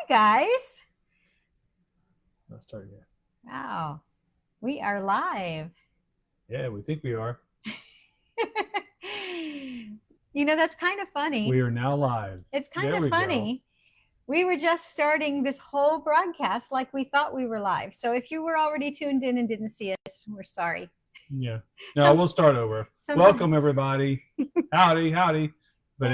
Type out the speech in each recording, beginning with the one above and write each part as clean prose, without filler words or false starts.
guys. Let's start here. Wow, we are live. Yeah, we think we are. That's kind of funny. We are now live. It's kind There of we go. funny. We were just starting this whole broadcast like we thought we were live. So if you were already tuned in and didn't see us, we're sorry. Yeah. No, we'll start over. Welcome, everybody. Howdy. But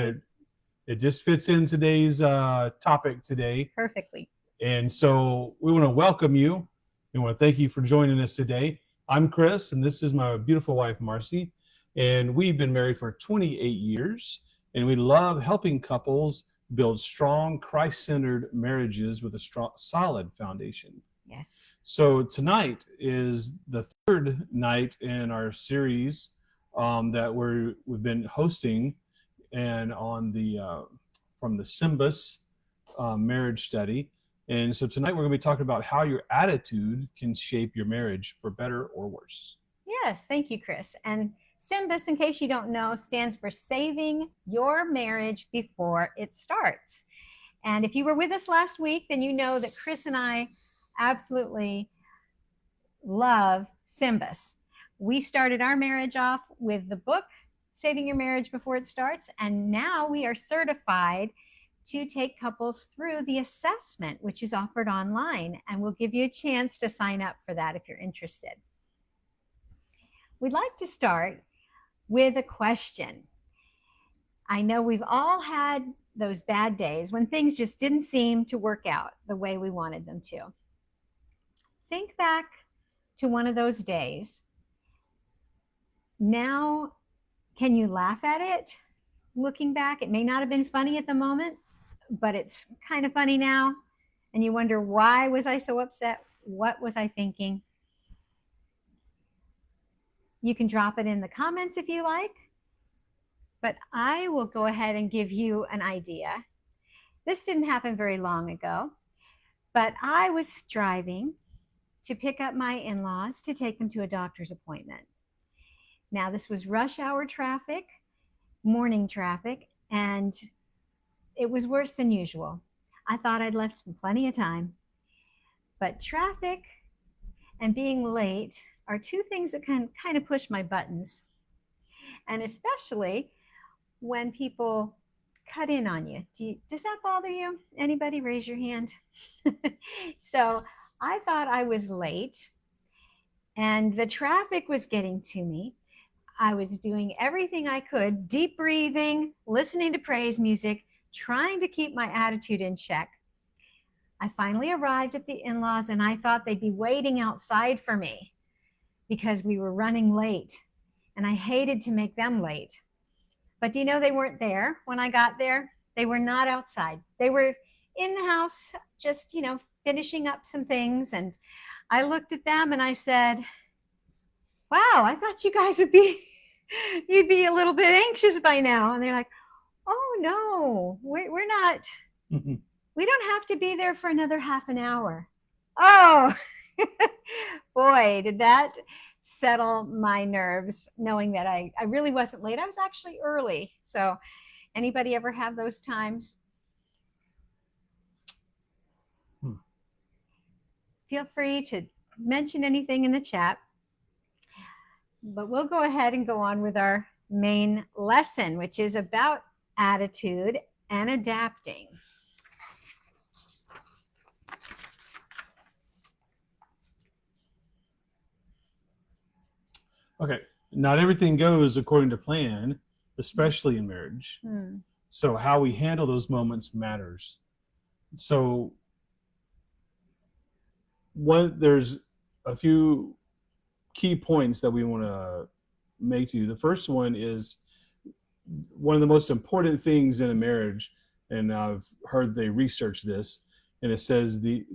it just fits in today's topic today. Perfectly. And so we want to welcome you. We want to thank you for joining us today. I'm Chris, and this is my beautiful wife, Marcy. And we've been married for 28 years, and we love helping couples build strong, Christ-centered marriages with a strong, solid foundation. Yes. So tonight is the third night in our series that we've been hosting, and on the from the SYMBIS marriage study. And so tonight we're going to be talking about how your attitude can shape your marriage for better or worse. Yes, thank you, Chris. And SYMBIS, in case you don't know, stands for Saving Your Marriage Before It Starts. And if you were with us last week, then you know that Chris and I absolutely love SYMBIS. We started our marriage off with the book, Saving Your Marriage Before It Starts, and now we are certified to take couples through the assessment, which is offered online, and we'll give you a chance to sign up for that if you're interested. We'd like to start with a question. I know we've all had those bad days when things just didn't seem to work out the way we wanted them to. Think back to one of those days. Now, can you laugh at it? Looking back, it may not have been funny at the moment, but it's kind of funny now. And you wonder, why was I so upset? What was I thinking? You can drop it in the comments if you like, but I will go ahead and give you an idea. This didn't happen very long ago, but I was driving to pick up my in-laws to take them to a doctor's appointment. Now, this was rush hour traffic, morning traffic, and it was worse than usual. I thought I'd left plenty of time, but traffic and being late are two things that can kind of push my buttons. And especially when people cut in on you. Does that bother you? Anybody raise your hand? So I thought I was late and the traffic was getting to me. I was doing everything I could, deep breathing, listening to praise music, trying to keep my attitude in check. I finally arrived at the in-laws and I thought they'd be waiting outside for me because we were running late and I hated to make them late. But do you know they weren't there when I got there? They were not outside. They were in the house just, finishing up some things. And I looked at them and I said, wow, I thought you guys you'd be a little bit anxious by now. And they're like, oh no, we're not, we don't have to be there for another half an hour. Oh, boy, did that settle my nerves, knowing that I really wasn't late. I was actually early. So anybody ever have those times? Feel free to mention anything in the chat. But we'll go ahead and go on with our main lesson, which is about attitude and adapting. Okay, not everything goes according to plan, especially in marriage. So how we handle those moments matters. So there's a few key points that we want to make to you. The first one is one of the most important things in a marriage, and I've heard they research this, and it says the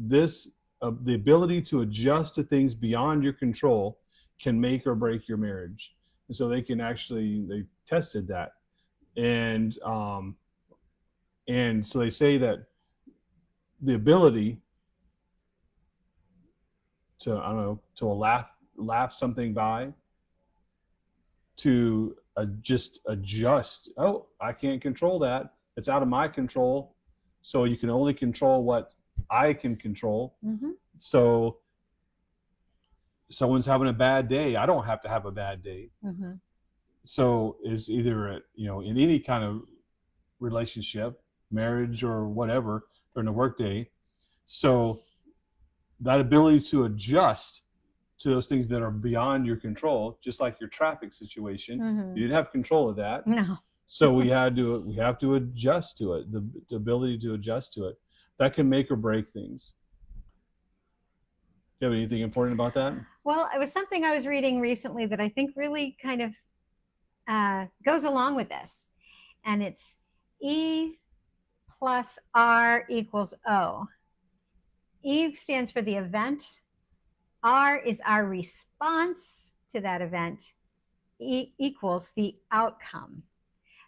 ability to adjust to things beyond your control can make or break your marriage. And so they tested that. And so they say that the ability to laugh something by, to just adjust. Oh, I can't control that. It's out of my control. So you can only control what I can control. Mm-hmm. So someone's having a bad day, I don't have to have a bad day. Mm-hmm. So it's either, in any kind of relationship, marriage or whatever, during the workday. So that ability to adjust to those things that are beyond your control, just like your traffic situation, Mm-hmm. you didn't have control of that. No. So we have to adjust to it. The ability to adjust to it, that can make or break things. Do you have anything important about that? Well, it was something I was reading recently that I think really kind of goes along with this. And it's E plus R equals O. E stands for the event. R is our response to that event. E equals the outcome.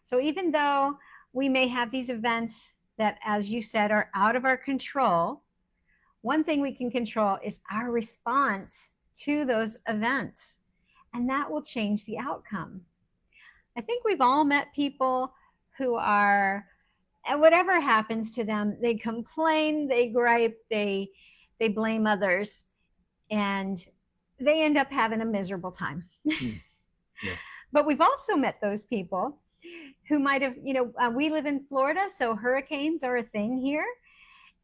So even though we may have these events that, as you said, are out of our control, one thing we can control is our response to those events. And that will change the outcome. I think we've all met people who are, and whatever happens to them, they complain, they gripe, they blame others, and they end up having a miserable time. Yeah. But we've also met those people who might have, we live in Florida, so hurricanes are a thing here.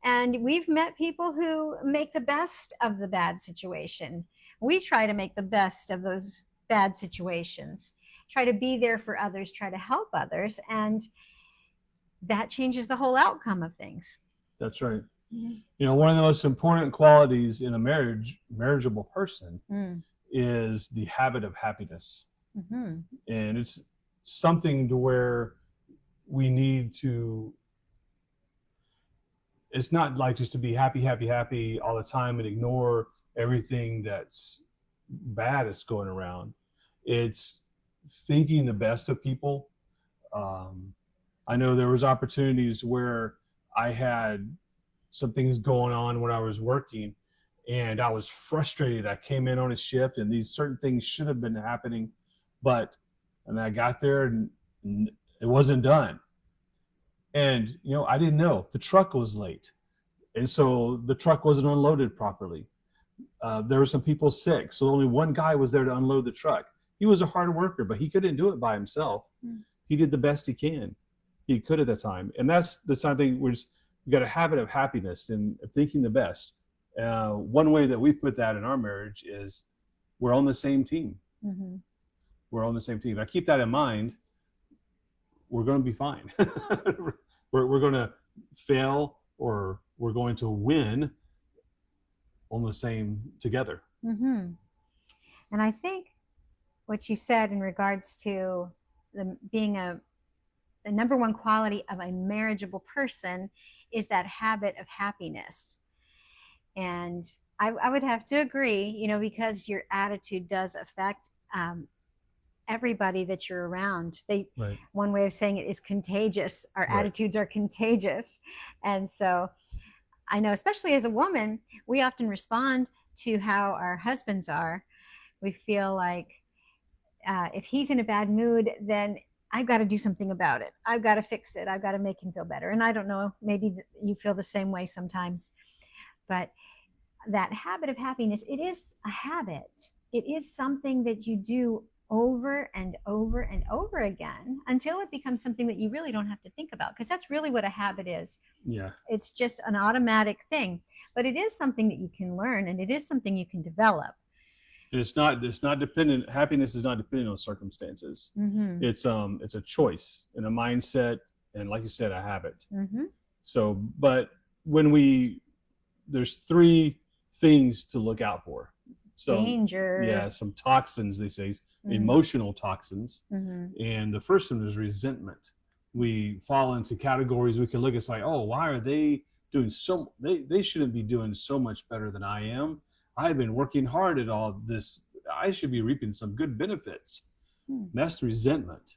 And we've met people who make the best of the bad situation. We try to make the best of those bad situations, try to be there for others, try to help others. And that changes the whole outcome of things. That's right. One of the most important qualities in a marriageable person is the habit of happiness. Mm-hmm. And it's something to where we need to, it's not like just to be happy, happy, happy all the time and ignore everything that's bad that's going around. It's thinking the best of people. I know there was opportunities where I had some things going on when I was working and I was frustrated. I came in on a shift and these certain things should have been happening, and I got there and it wasn't done. And, I didn't know the truck was late. And so the truck wasn't unloaded properly. There were some people sick. So only one guy was there to unload the truck. He was a hard worker, but he couldn't do it by himself. He did the best he could at the time. And that's the something we've got a habit of happiness and thinking the best. One way that we put that in our marriage is we're on the same team. Mm-hmm. We're on the same team. I keep that in mind. We're going to be fine. we're going to fail or we're going to win on the same together. Mm-hmm. And I think what you said in regards to being the number one quality of a marriageable person is that habit of happiness. And I would have to agree, because your attitude does affect everybody that you're around. Right. One way of saying it is contagious. Our right. Attitudes are contagious. And so I know, especially as a woman, we often respond to how our husbands are. We feel like if he's in a bad mood, then I've got to do something about it. I've got to fix it. I've got to make him feel better. And I don't know, maybe you feel the same way sometimes. But that habit of happiness, it is a habit. It is something that you do over and over and over again until it becomes something that you really don't have to think about, because that's really what a habit is. Yeah. It's just an automatic thing, but it is something that you can learn and it is something you can develop. And it's not dependent. Happiness is not dependent on circumstances. Mm-hmm. It's a choice and a mindset, and like you said, a habit. Mm-hmm. So, but there's three things to look out for. So, danger. Yeah, some toxins, they say, mm-hmm. emotional toxins. Mm-hmm. And the first one is resentment. We fall into categories we can look at, like, oh, why are they doing they shouldn't be doing so much better than I am. I've been working hard at all this. I should be reaping some good benefits. That's resentment.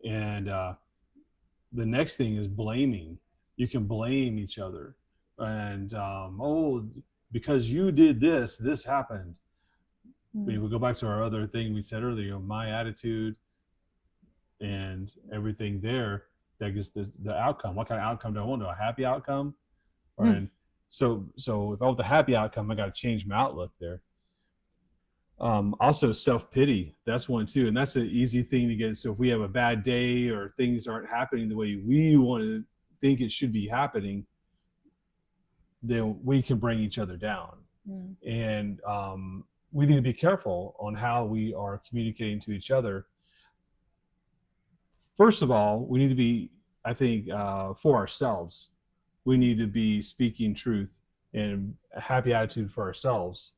And the next thing is blaming. You can blame each other. And, because you did this happened. We go back to our other thing we said earlier, my attitude and everything there, that gives the outcome. What kind of outcome do I want? A happy outcome? Or so if I want the happy outcome, I got to change my outlook there. Also self-pity, that's one too, and that's an easy thing to get. So if we have a bad day or things aren't happening the way we want to think it should be happening, then we can bring each other down. And we need to be careful on how we are communicating to each other. First of all, we need to be, I think, for ourselves, we need to be speaking truth and a happy attitude for ourselves.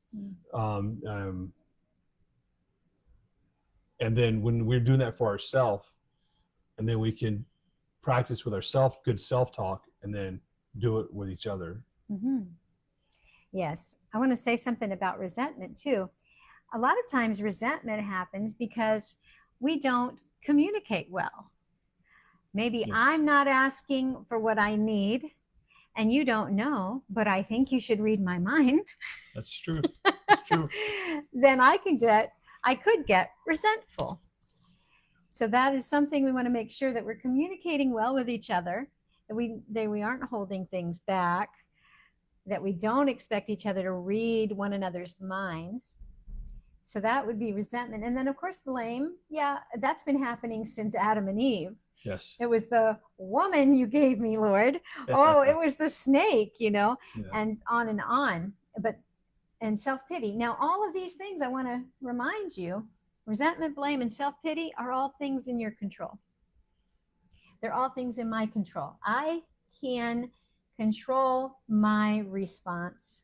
And then when we're doing that for ourselves, and then we can practice with ourselves good self-talk, and then do it with each other. Yes, I want to say something about resentment too. A lot of times resentment happens because we don't communicate well. Maybe Yes. I'm not asking for what I need and you don't know, but I think you should read my mind. That's true. That's true. Then I could get resentful. So that is something we want to make sure that we're communicating well with each other, that we aren't holding things back, that we don't expect each other to read one another's minds. So that would be resentment. And then of course blame. Yeah, that's been happening since Adam and Eve. Yes. It was the woman you gave me, Lord. Oh, it was the snake, yeah. And on and on. And self-pity. Now, all of these things I want to remind you, resentment, blame, and self-pity are all things in your control. They're all things in my control. I can control my response.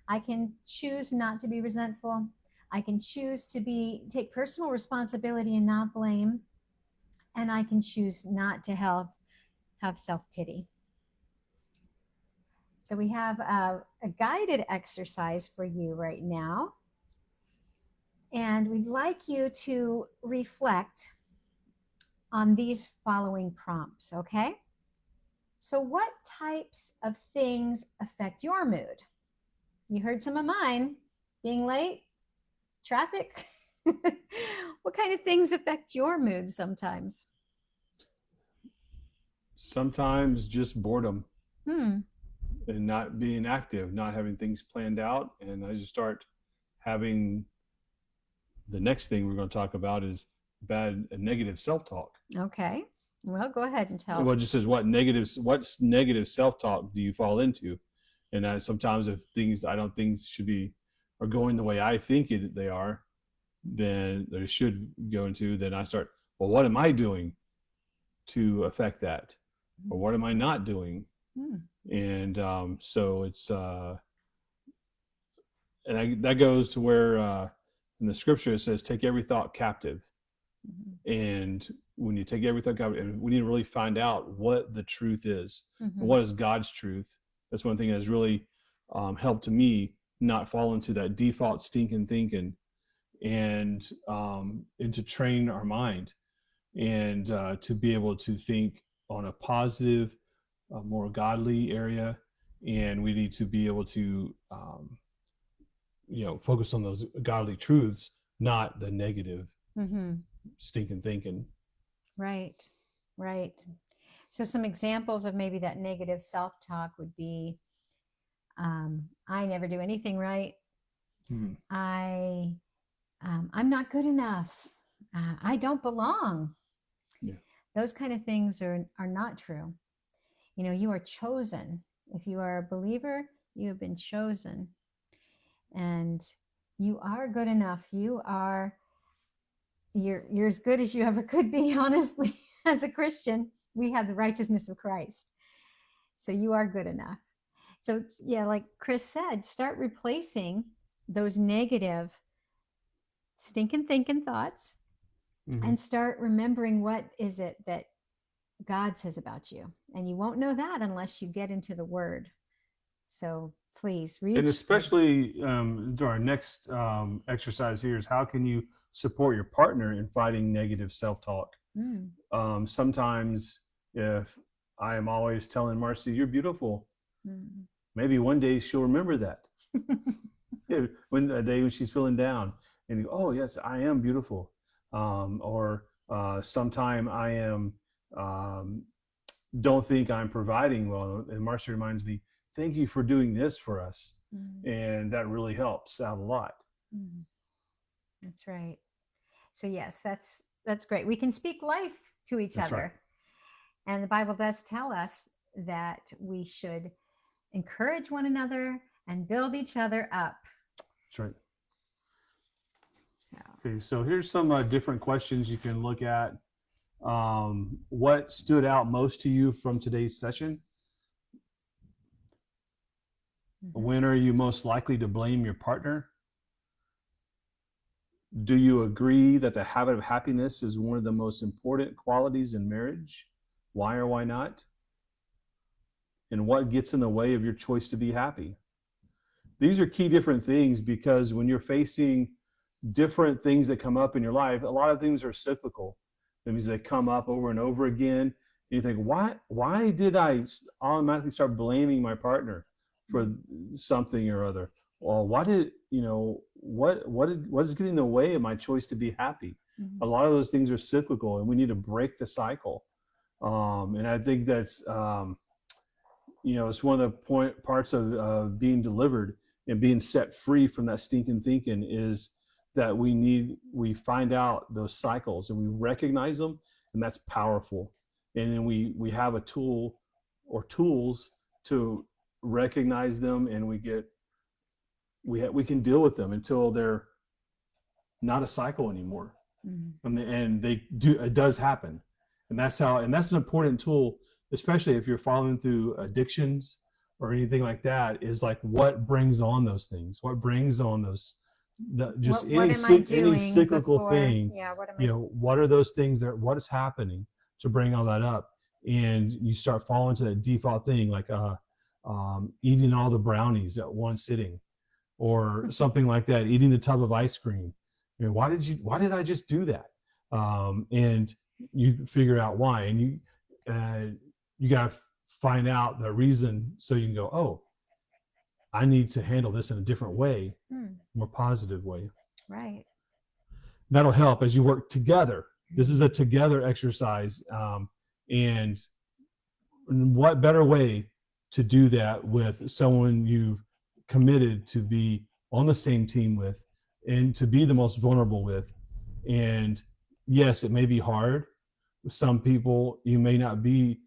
I can choose not to be resentful. I can choose to take personal responsibility and not blame. And I can choose not to have self-pity. So we have a guided exercise for you right now. And we'd like you to reflect on these following prompts, okay? So what types of things affect your mood? You heard some of mine. Being late, traffic. What kind of things affect your mood sometimes? Sometimes just boredom. And not being active, not having things planned out. And I just start having, the next thing we're going to talk about is negative self-talk. Okay. Well, go ahead and tell. Well, it just says what's negative self-talk do you fall into? And sometimes if things I don't think are going the way I think they are, then they should go into, then I start, well, what am I doing to affect that? Or what am I not doing? And so it's that goes to where in the scripture it says take every thought captive. And when you take every thought captive, we need to really find out what the truth is. What is God's truth? That's one thing that has really helped me not fall into that default stinking thinking, and to train our mind and to be able to think on a positive, more godly area. And we need to be able to focus on those godly truths, not the negative stinking thinking. Right. So some examples of maybe that negative self-talk would be, I never do anything right. I'm not good enough. I don't belong. Yeah. Those kind of things are not true. You are chosen. If you are a believer, you have been chosen. And you are good enough. You're as good as you ever could be, honestly. As a Christian, we have the righteousness of Christ. So you are good enough. So yeah, like Chris said, start replacing those negative stinking thinking thoughts and start remembering what is it that God says about you. And you won't know that unless you get into the Word. So please read. And especially to our next exercise here is, how can you support your partner in fighting negative self-talk? Sometimes if I am always telling Marcy, you're beautiful, maybe one day she'll remember that. When a day when she's feeling down, and you go, oh yes, I am beautiful. Or sometime I am don't think I'm providing well, and Marcy reminds me, thank you for doing this for us. Mm, And that really helps out a lot. mm. That's right. So yes, that's great. We can speak life to each That's right. other. And the Bible does tell us that we should encourage one another and build each other up. That's right. So, Okay, so here's some different questions you can look at. What stood out most to you from today's session? mhm. When are you most likely to blame your partner? Do you agree that the habit of happiness is one of the most important qualities in marriage? Why or why not? And what gets in the way of your choice to be happy? These are key different things because when you're facing different things that come up in your life, a lot of things are cyclical. That means they come up over and over again. And you think, why did I automatically start blaming my partner for something or other? Well, why did what is getting in the way of my choice to be happy? Mhm. A lot of those things are cyclical, and we need to break the cycle. And I think that's it's one of the parts of being delivered and being set free from that stinking thinking is that we find out those cycles and we recognize them, and that's powerful. And then we have a tool or tools to recognize them, and we can deal with them until they're not a cycle anymore. Mhm. And it does happen. And that's an important tool, especially if you're following through addictions or anything like that, is like what brings on those things, what brings on those, just What am I any doing cyclical before? thing. Yeah, what am I? What are those things what is happening to bring all that up? And you start falling into that default thing, like eating all the brownies at one sitting or something like that, eating the tub of ice cream. Why did I just do that? And you figure out why, and you got to find out the reason so you can go, oh, I need to handle this in a different way, more positive way. Right. That'll help as you work together. This is a together exercise. And what better way to do that with someone you've committed to be on the same team with and to be the most vulnerable with. And yes, it may be hard. Some people you may not be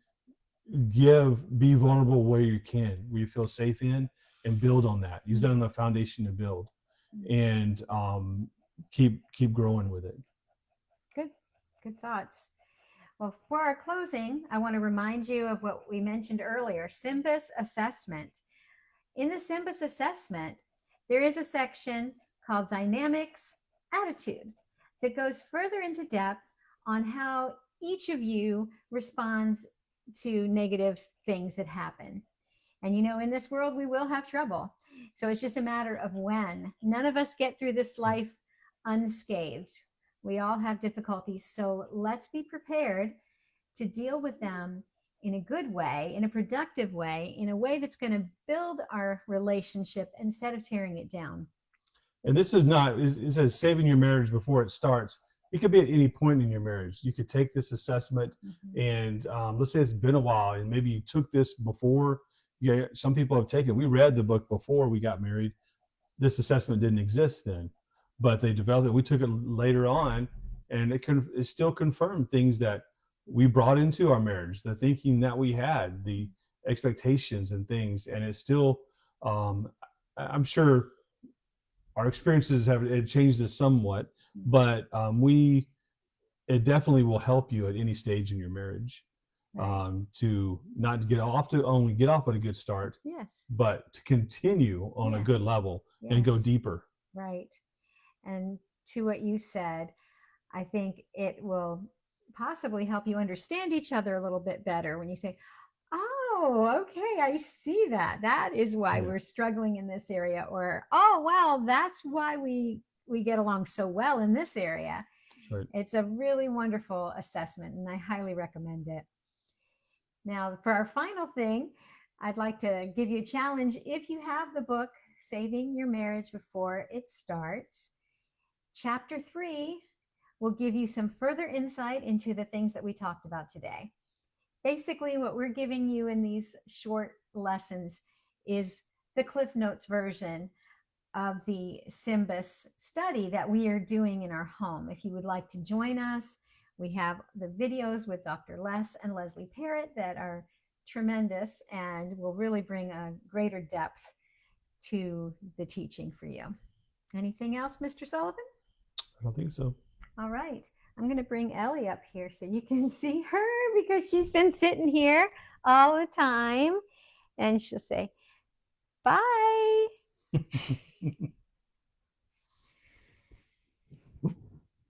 vulnerable where you can, where you feel safe in, and build on that. Use that on the foundation to build, and keep growing with it. Good thoughts. Well, for our closing, I want to remind you of what we mentioned earlier, SYMBIS assessment. In the SYMBIS assessment, there is a section called Dynamics Attitude that goes further into depth on how each of you responds to negative things that happen. And in this world, we will have trouble. So it's just a matter of when. None of us get through this life unscathed. We all have difficulties. So let's be prepared to deal with them in a good way, in a productive way, in a way that's going to build our relationship instead of tearing it down. And this is not, it says saving your marriage before it starts. It could be at any point in your marriage. You could take this assessment, and let's say it's been a while, and maybe you took this before. Yeah, some people have taken. We read the book before we got married. This assessment didn't exist then, but they developed it. We took it later on, and it still confirmed things that we brought into our marriage, the thinking that we had, the expectations and things, and it's still. I'm sure our experiences have changed us somewhat, but it definitely will help you at any stage in your marriage. To not get off at a good start, yes, but to continue on a good level and go deeper. Right. And to what you said, I think it will possibly help you understand each other a little bit better when you say, oh, okay, I see that. That is why we're struggling in this area. Or, oh, wow, that's why we get along so well in this area. Right. It's a really wonderful assessment, and I highly recommend it. Now, for our final thing, I'd like to give you a challenge. If you have the book, Saving Your Marriage Before It Starts, Chapter 3 will give you some further insight into the things that we talked about today. Basically, what we're giving you in these short lessons is the Cliff Notes version of the SYMBIS study that we are doing in our home. If you would like to join us, we have the videos with Dr. Les and Leslie Parrott that are tremendous and will really bring a greater depth to the teaching for you. Anything else, Mr. Sullivan? I don't think so. All right. I'm going to bring Ellie up here so you can see her because she's been sitting here all the time. And she'll say, bye.